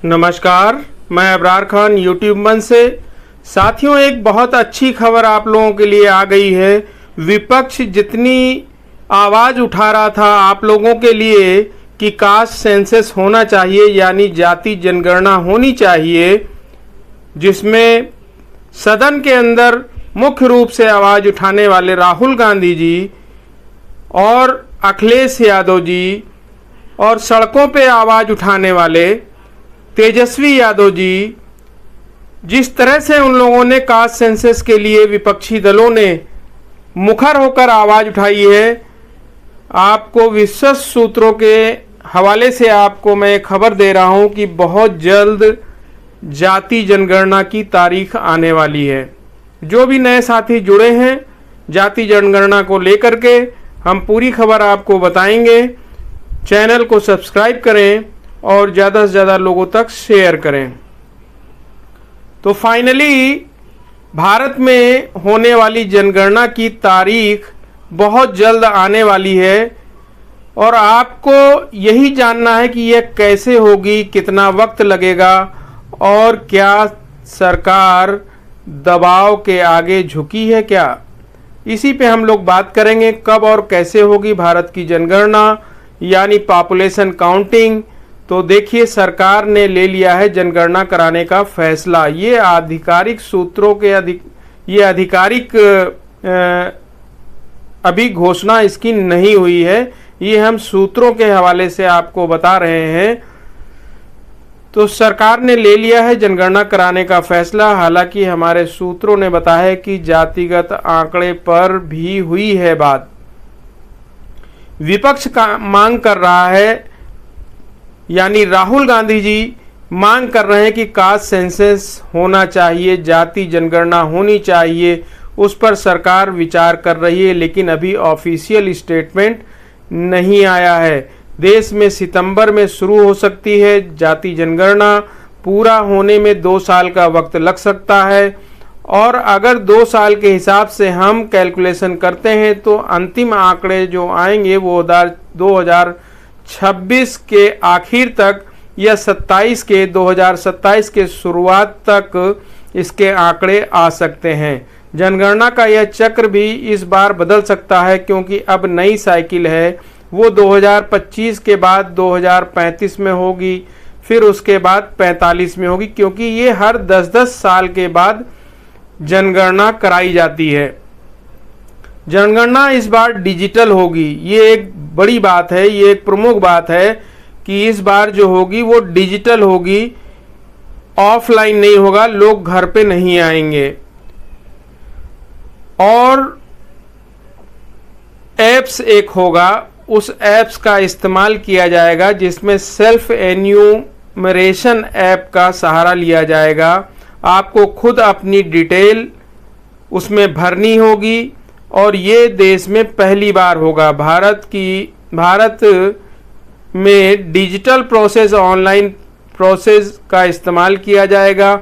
नमस्कार, मैं अबरार खान यूट्यूब मंच से। साथियों, एक बहुत अच्छी खबर आप लोगों के लिए आ गई है। विपक्ष जितनी आवाज़ उठा रहा था आप लोगों के लिए कि कास्ट सेंसस होना चाहिए, यानी जाति जनगणना होनी चाहिए, जिसमें सदन के अंदर मुख्य रूप से आवाज़ उठाने वाले राहुल गांधी जी और अखिलेश यादव जी और सड़कों पे आवाज़ उठाने वाले तेजस्वी यादव जी, जिस तरह से उन लोगों ने कास्ट सेंसस के लिए विपक्षी दलों ने मुखर होकर आवाज़ उठाई है, आपको विश्वस्त सूत्रों के हवाले से आपको मैं खबर दे रहा हूं कि बहुत जल्द जाति जनगणना की तारीख आने वाली है। जो भी नए साथी जुड़े हैं जाति जनगणना को लेकर के, हम पूरी खबर आपको बताएंगे। चैनल को सब्सक्राइब करें और ज़्यादा से ज़्यादा लोगों तक शेयर करें। तो फाइनली भारत में होने वाली जनगणना की तारीख बहुत जल्द आने वाली है और आपको यही जानना है कि यह कैसे होगी, कितना वक्त लगेगा और क्या सरकार दबाव के आगे झुकी है क्या। इसी पे हम लोग बात करेंगे। कब और कैसे होगी भारत की जनगणना यानी पॉपुलेशन काउंटिंग। तो देखिए, सरकार ने ले लिया है जनगणना कराने का फैसला। ये आधिकारिक सूत्रों के ये आधिकारिक अभी घोषणा इसकी नहीं हुई है, ये हम सूत्रों के हवाले से आपको बता रहे हैं। तो सरकार ने ले लिया है जनगणना कराने का फैसला। हालांकि हमारे सूत्रों ने बताया है कि जातिगत आंकड़े पर भी हुई है बात। विपक्ष का मांग कर रहा है, यानी राहुल गांधी जी मांग कर रहे हैं कि कास्ट सेंसस होना चाहिए, जाति जनगणना होनी चाहिए। उस पर सरकार विचार कर रही है, लेकिन अभी ऑफिशियल स्टेटमेंट नहीं आया है। देश में सितंबर में शुरू हो सकती है जाति जनगणना, पूरा होने में 2 साल का वक्त लग सकता है। और अगर 2 साल के हिसाब से हम कैलकुलेशन करते हैं तो अंतिम आंकड़े जो आएंगे वो 2026 के आखिर तक या 2027 के शुरुआत तक इसके आंकड़े आ सकते हैं। जनगणना का यह चक्र भी इस बार बदल सकता है, क्योंकि अब नई साइकिल है, वो 2025 के बाद 2035 में होगी, फिर उसके बाद 45 में होगी, क्योंकि ये हर 10-10 साल के बाद जनगणना कराई जाती है। जनगणना इस बार डिजिटल होगी, ये एक बड़ी बात है, ये एक प्रमुख बात है कि इस बार जो होगी वो डिजिटल होगी, ऑफलाइन नहीं होगा, लोग घर पे नहीं आएंगे। और एप्स एक होगा, उस एप्स का इस्तेमाल किया जाएगा जिसमें सेल्फ एन्यूमरेशन ऐप का सहारा लिया जाएगा। आपको खुद अपनी डिटेल उसमें भरनी होगी और ये देश में पहली बार होगा। भारत में डिजिटल प्रोसेस, ऑनलाइन प्रोसेस का इस्तेमाल किया जाएगा।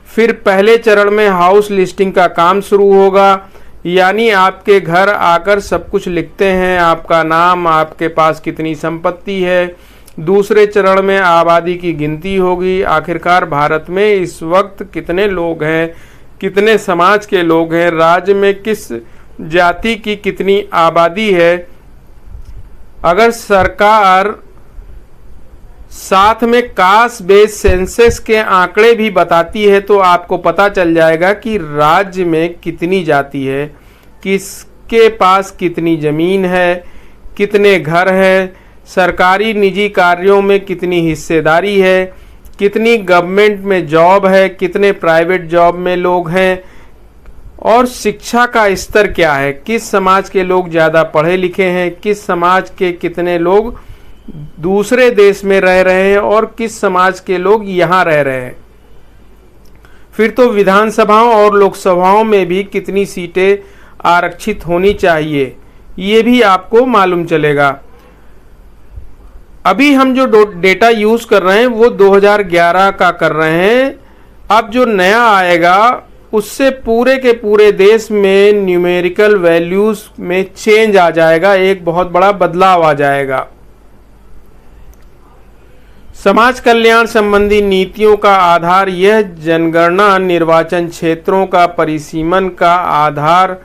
फिर पहले चरण में हाउस लिस्टिंग का काम शुरू होगा, यानी आपके घर आकर सब कुछ लिखते हैं, आपका नाम, आपके पास कितनी संपत्ति है। दूसरे चरण में आबादी की गिनती होगी। आखिरकार भारत में इस वक्त कितने लोग हैं, कितने समाज के लोग हैं, राज्य में किस जाति की कितनी आबादी है। अगर सरकार साथ में कास्ट बेस्ड सेंसस के आंकड़े भी बताती है तो आपको पता चल जाएगा कि राज्य में कितनी जाति है, किसके पास कितनी ज़मीन है, कितने घर हैं, सरकारी निजी कार्यों में कितनी हिस्सेदारी है, कितनी गवर्नमेंट में जॉब है, कितने प्राइवेट जॉब में लोग हैं, और शिक्षा का स्तर क्या है, किस समाज के लोग ज़्यादा पढ़े लिखे हैं, किस समाज के कितने लोग दूसरे देश में रह रहे हैं और किस समाज के लोग यहाँ रह रहे हैं। फिर तो विधानसभाओं और लोकसभाओं में भी कितनी सीटें आरक्षित होनी चाहिए, ये भी आपको मालूम चलेगा। अभी हम जो डेटा यूज़ कर रहे हैं वो 2011 का कर रहे हैं। अब जो नया आएगा उससे पूरे के पूरे देश में न्यूमेरिकल वैल्यूज़ में चेंज आ जाएगा, एक बहुत बड़ा बदलाव आ जाएगा। समाज कल्याण संबंधी नीतियों का आधार यह जनगणना निर्वाचन क्षेत्रों का परिसीमन का आधार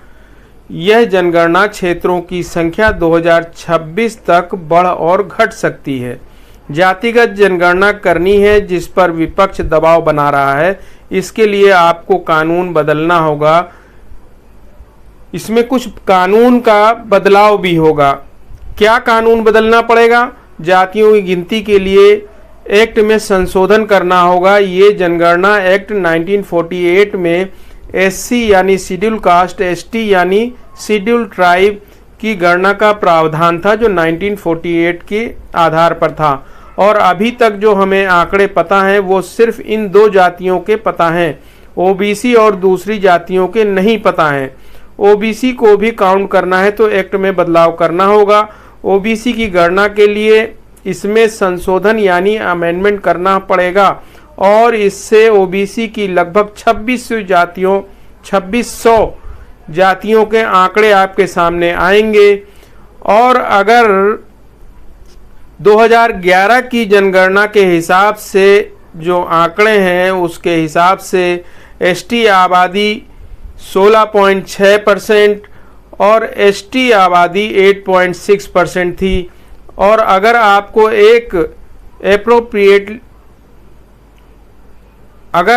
यह जनगणना क्षेत्रों की संख्या 2026 तक बढ़ और घट सकती है। जातिगत जनगणना करनी है जिस पर विपक्ष दबाव बना रहा है। इसके लिए आपको कानून बदलना होगा। इसमें कुछ कानून का बदलाव भी होगा। क्या कानून बदलना पड़ेगा? जातियों की गिनती के लिए एक्ट में संशोधन करना होगा। ये जनगणना एक्ट 1948 में एससी यानी शेड्यूल कास्ट, एसटी यानी शेड्यूल ट्राइब की गणना का प्रावधान था जो 1948 के आधार पर था। और अभी तक जो हमें आंकड़े पता हैं वो सिर्फ इन दो जातियों के पता हैं, ओबीसी और दूसरी जातियों के नहीं पता हैं। ओबीसी को भी काउंट करना है तो एक्ट में बदलाव करना होगा। ओबीसी की गणना के लिए इसमें संशोधन यानी अमेंडमेंट करना पड़ेगा और इससे ओबीसी की लगभग 2600 जातियों के आंकड़े आपके सामने आएंगे। और अगर 2011 की जनगणना के हिसाब से जो आंकड़े हैं उसके हिसाब से एसटी आबादी 16.6% और एसटी आबादी 8.6% थी। और अगर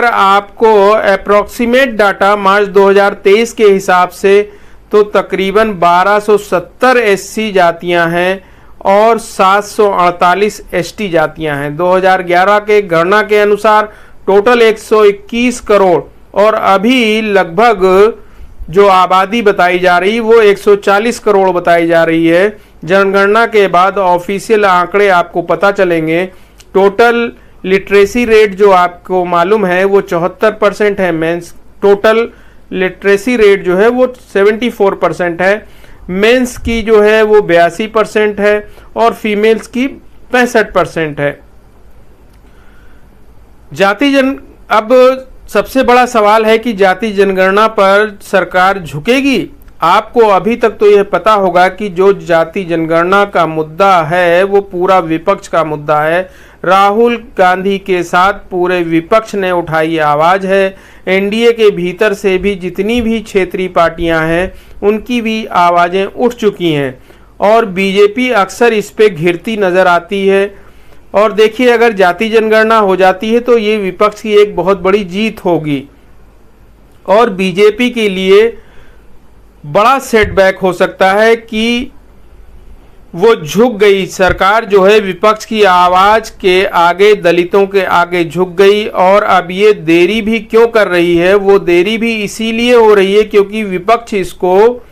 आपको अप्रोक्सीमेट डाटा मार्च 2023 के हिसाब से तो तकरीबन 1270 एससी जातियां हैं और 748 एसटी जातियां हैं। 2011 के गणना के अनुसार टोटल 121 करोड़ और अभी लगभग जो आबादी बताई जा रही वो 140 करोड़ बताई जा रही है। जनगणना के बाद ऑफिशियल आंकड़े आपको पता चलेंगे। टोटल लिटरेसी रेट जो आपको मालूम है वो 74% है। मेंस टोटल लिटरेसी रेट जो है वो 74% है। मेंस की जो है वो 82% है और फीमेल्स की 65% है। अब सबसे बड़ा सवाल है कि जाति जनगणना पर सरकार झुकेगी। आपको अभी तक तो यह पता होगा कि जो जाति जनगणना का मुद्दा है वो पूरा विपक्ष का मुद्दा है। राहुल गांधी के साथ पूरे विपक्ष ने उठाई आवाज है। एनडीए के भीतर से भी जितनी भी क्षेत्रीय पार्टियां हैं उनकी भी आवाजें उठ चुकी हैं और बीजेपी अक्सर इस पे घिरती नजर आती है। और देखिए, अगर जाति जनगणना हो जाती है तो ये विपक्ष की एक बहुत बड़ी जीत होगी और बीजेपी के लिए बड़ा सेटबैक हो सकता है कि वो झुक गई। सरकार जो है विपक्ष की आवाज के आगे, दलितों के आगे झुक गई। और अब ये देरी भी क्यों कर रही है? वो देरी भी इसीलिए हो रही है क्योंकि विपक्ष इसको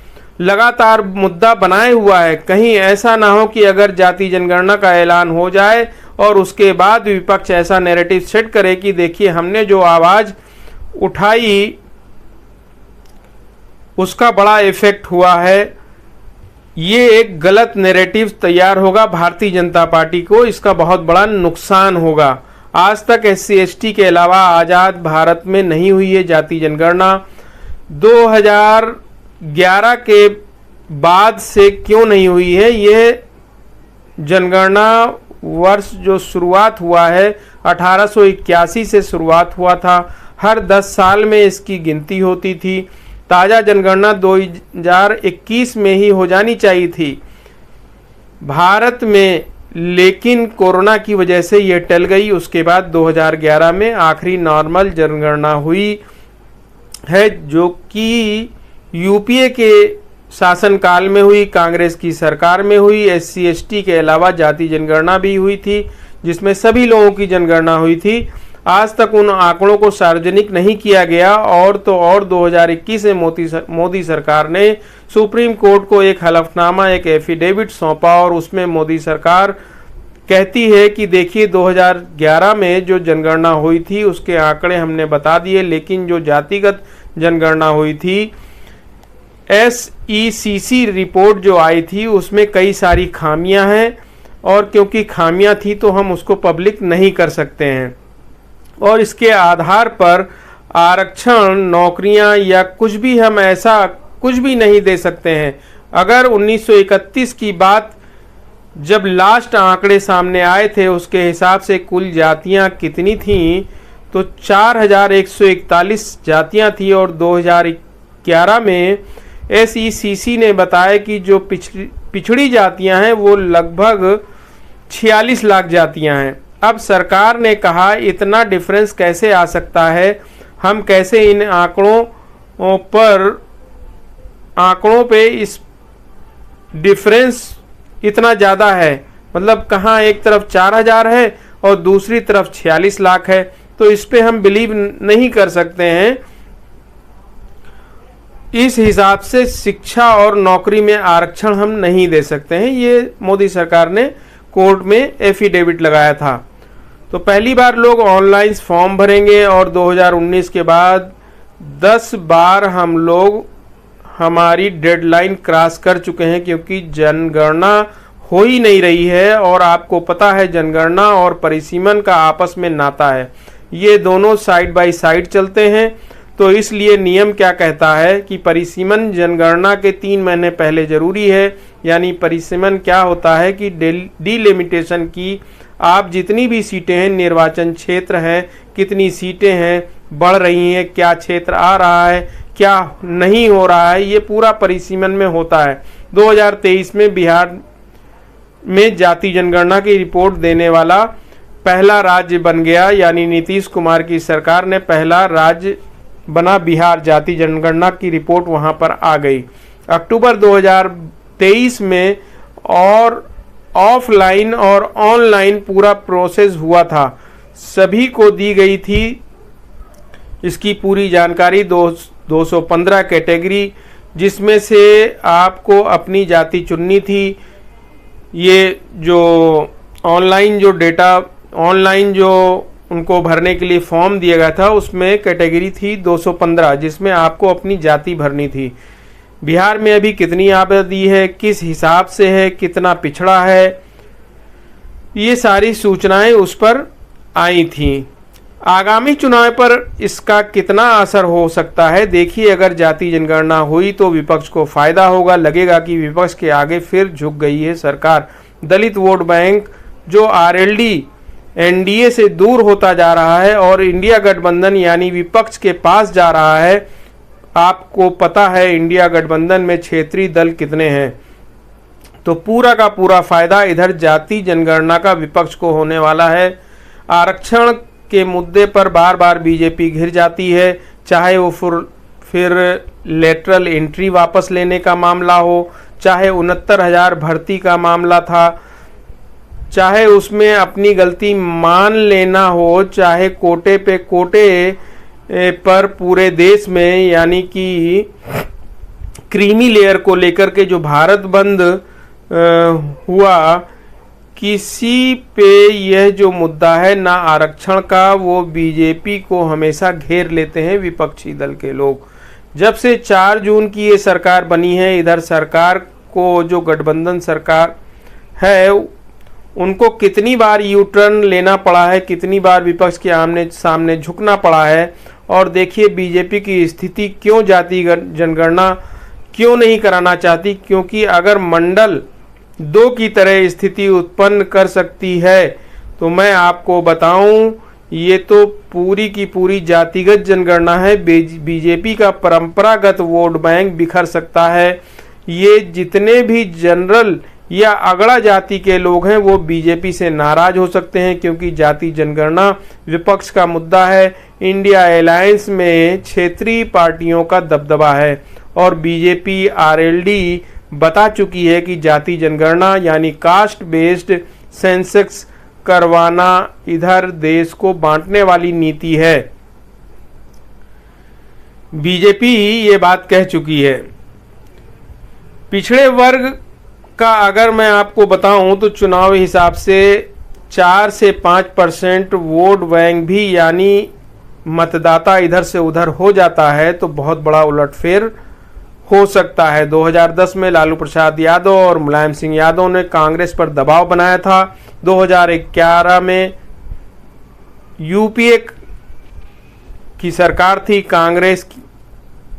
लगातार मुद्दा बनाए हुआ है। कहीं ऐसा ना हो कि अगर जाति जनगणना का ऐलान हो जाए और उसके बाद विपक्ष ऐसा नैरेटिव सेट करे कि देखिए हमने जो आवाज उठाई उसका बड़ा इफेक्ट हुआ है। ये एक गलत नैरेटिव तैयार होगा भारतीय जनता पार्टी को, इसका बहुत बड़ा नुकसान होगा। आज तक एससी एसटी के अलावा आज़ाद भारत में नहीं हुई है जाति जनगणना। 2011 के बाद से क्यों नहीं हुई है? यह जनगणना वर्ष जो शुरुआत हुआ है 1881 से शुरुआत हुआ था। हर 10 साल में इसकी गिनती होती थी। ताज़ा जनगणना 2021 में ही हो जानी चाहिए थी भारत में, लेकिन कोरोना की वजह से ये टल गई। उसके बाद 2011 में आखिरी नॉर्मल जनगणना हुई है जो कि यूपीए के शासनकाल में हुई, कांग्रेस की सरकार में हुई। एससी एसटी के अलावा जाति जनगणना भी हुई थी जिसमें सभी लोगों की जनगणना हुई थी। आज तक उन आंकड़ों को सार्वजनिक नहीं किया गया और 2021 में मोदी सरकार ने सुप्रीम कोर्ट को एक हलफनामा, एक एफिडेविट सौंपा और उसमें मोदी सरकार कहती है कि देखिए 2011 में जो जनगणना हुई थी उसके आंकड़े हमने बता दिए, लेकिन जो जातिगत जनगणना हुई थी SECC रिपोर्ट जो आई थी उसमें कई सारी खामियां हैं और क्योंकि खामियां थी तो हम उसको पब्लिक नहीं कर सकते हैं और इसके आधार पर आरक्षण, नौकरियां या कुछ भी हम ऐसा कुछ भी नहीं दे सकते हैं। अगर 1931 की बात जब लास्ट आंकड़े सामने आए थे उसके हिसाब से कुल जातियां कितनी थीं, तो 4141 जातियां थी और 2011 में SECC ने बताया कि जो पिछड़ी जातियां हैं वो लगभग 46 लाख जातियां हैं। अब सरकार ने कहा इतना डिफरेंस कैसे आ सकता है, हम कैसे इन आंकड़ों पे इस डिफरेंस इतना ज़्यादा है, मतलब कहाँ एक तरफ 4000 है और दूसरी तरफ 46 लाख है, तो इस पे हम बिलीव नहीं कर सकते हैं। इस हिसाब से शिक्षा और नौकरी में आरक्षण हम नहीं दे सकते हैं, ये मोदी सरकार ने कोर्ट में एफिडेविट लगाया था। तो पहली बार लोग ऑनलाइन फॉर्म भरेंगे और 2019 के बाद 10 बार हम लोग हमारी डेडलाइन क्रॉस कर चुके हैं, क्योंकि जनगणना हो ही नहीं रही है। और आपको पता है जनगणना और परिसीमन का आपस में नाता है, ये दोनों साइड बाय साइड चलते हैं। तो इसलिए नियम क्या कहता है कि परिसीमन जनगणना के 3 महीने पहले जरूरी है। यानी परिसीमन क्या होता है कि डिलिमिटेशन की आप जितनी भी सीटें हैं, निर्वाचन क्षेत्र हैं, कितनी सीटें हैं, बढ़ रही हैं, क्या क्षेत्र आ रहा है, क्या नहीं हो रहा है, ये पूरा परिसीमन में होता है। 2023 में बिहार में जाति जनगणना की रिपोर्ट देने वाला पहला राज्य बन गया, यानी नीतीश कुमार की सरकार ने पहला राज्य बना बिहार, जाति जनगणना की रिपोर्ट वहां पर आ गई। अक्टूबर 2023 में और ऑफलाइन और ऑनलाइन पूरा प्रोसेस हुआ था, सभी को दी गई थी इसकी पूरी जानकारी। 215 कैटेगरी, जिसमें से आपको अपनी जाति चुननी थी। ये जो ऑनलाइन जो उनको भरने के लिए फॉर्म दिया गया था उसमें कैटेगरी थी 215, जिसमें आपको अपनी जाति भरनी थी। बिहार में अभी कितनी आबादी है, किस हिसाब से है, कितना पिछड़ा है, ये सारी सूचनाएं उस पर आई थी। आगामी चुनाव पर इसका कितना असर हो सकता है, देखिए अगर जाति जनगणना हुई तो विपक्ष को फायदा होगा। लगेगा कि विपक्ष के आगे फिर झुक गई है सरकार। दलित वोट बैंक जो RLD NDA से दूर होता जा रहा है और इंडिया गठबंधन यानी विपक्ष के पास जा रहा है। आपको पता है इंडिया गठबंधन में क्षेत्रीय दल कितने हैं, तो पूरा का पूरा फायदा इधर जाति जनगणना का विपक्ष को होने वाला है। आरक्षण के मुद्दे पर बार बार बीजेपी घिर जाती है, चाहे वो फिर लेटरल एंट्री वापस लेने का मामला हो, चाहे 69,000 भर्ती का मामला था, चाहे उसमें अपनी गलती मान लेना हो, चाहे कोटे पे कोटे पर पूरे देश में यानी कि क्रीमी लेयर को लेकर के जो भारत बंद हुआ, किसी पे यह जो मुद्दा है ना आरक्षण का, वो बीजेपी को हमेशा घेर लेते हैं विपक्षी दल के लोग। जब से 4 जून की ये सरकार बनी है, इधर सरकार को जो गठबंधन सरकार है उनको कितनी बार यू टर्न लेना पड़ा है, कितनी बार विपक्ष के आमने सामने झुकना पड़ा है। और देखिए बीजेपी की स्थिति क्यों जाति जनगणना क्यों नहीं कराना चाहती, क्योंकि अगर मंडल 2 की तरह स्थिति उत्पन्न कर सकती है तो मैं आपको बताऊं ये तो पूरी की पूरी जातिगत जनगणना है। बीजेपी का परंपरागत वोट बैंक बिखर सकता है। ये जितने भी जनरल या अगड़ा जाति के लोग हैं वो बीजेपी से नाराज हो सकते हैं, क्योंकि जाति जनगणना विपक्ष का मुद्दा है। इंडिया अलायंस में क्षेत्रीय पार्टियों का दबदबा है और बीजेपी RLD बता चुकी है कि जाति जनगणना यानी कास्ट बेस्ड सेंसस करवाना इधर देश को बांटने वाली नीति है। बीजेपी ये बात कह चुकी है। पिछड़े वर्ग का अगर मैं आपको बताऊं तो चुनाव हिसाब से 4 से 5% वोट बैंक भी यानी मतदाता इधर से उधर हो जाता है तो बहुत बड़ा उलटफेर हो सकता है। 2010 में लालू प्रसाद यादव और मुलायम सिंह यादव ने कांग्रेस पर दबाव बनाया था। 2011 में UPA की सरकार थी, कांग्रेस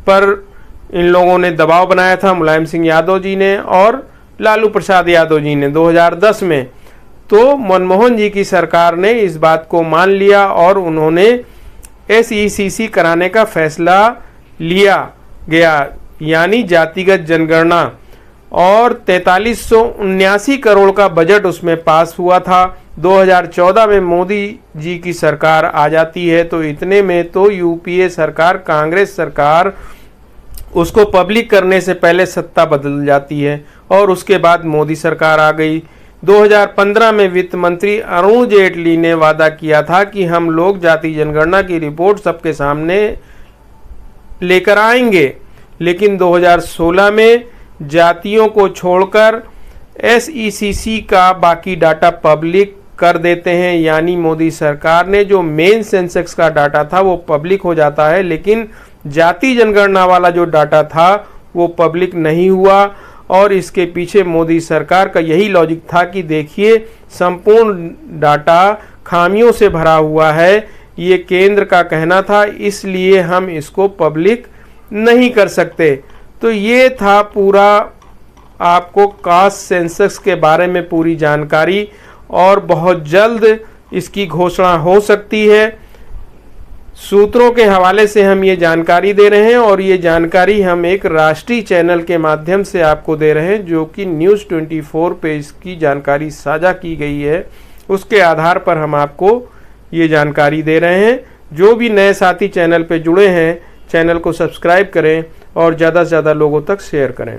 पर इन लोगों ने दबाव बनाया था, मुलायम सिंह यादव जी ने, और लालू प्रसाद यादव जी ने 2010 में। तो मनमोहन जी की सरकार ने इस बात को मान लिया और उन्होंने SECC कराने का फैसला लिया गया, यानी जातिगत जनगणना, और 4379 करोड़ का बजट उसमें पास हुआ था। 2014 में मोदी जी की सरकार आ जाती है, तो इतने में तो UPA सरकार, कांग्रेस सरकार, उसको पब्लिक करने से पहले सत्ता बदल जाती है और उसके बाद मोदी सरकार आ गई। 2015 में वित्त मंत्री अरुण जेटली ने वादा किया था कि हम लोग जाति जनगणना की रिपोर्ट सबके सामने लेकर आएंगे, लेकिन 2016 में जातियों को छोड़कर SECC का बाकी डाटा पब्लिक कर देते हैं, यानी मोदी सरकार ने जो मेन सेंसस का डाटा था वो पब्लिक हो जाता है, लेकिन जाति जनगणना वाला जो डाटा था वो पब्लिक नहीं हुआ। और इसके पीछे मोदी सरकार का यही लॉजिक था कि देखिए संपूर्ण डाटा खामियों से भरा हुआ है, ये केंद्र का कहना था, इसलिए हम इसको पब्लिक नहीं कर सकते। तो ये था पूरा आपको कास्ट सेंसस के बारे में पूरी जानकारी, और बहुत जल्द इसकी घोषणा हो सकती है। सूत्रों के हवाले से हम ये जानकारी दे रहे हैं और ये जानकारी हम एक राष्ट्रीय चैनल के माध्यम से आपको दे रहे हैं, जो कि न्यूज़ 24 पे इसकी जानकारी साझा की गई है। उसके आधार पर हम आपको ये जानकारी दे रहे हैं। जो भी नए साथी चैनल पे जुड़े हैं, चैनल को सब्सक्राइब करें और ज़्यादा से ज़्यादा लोगों तक शेयर करें।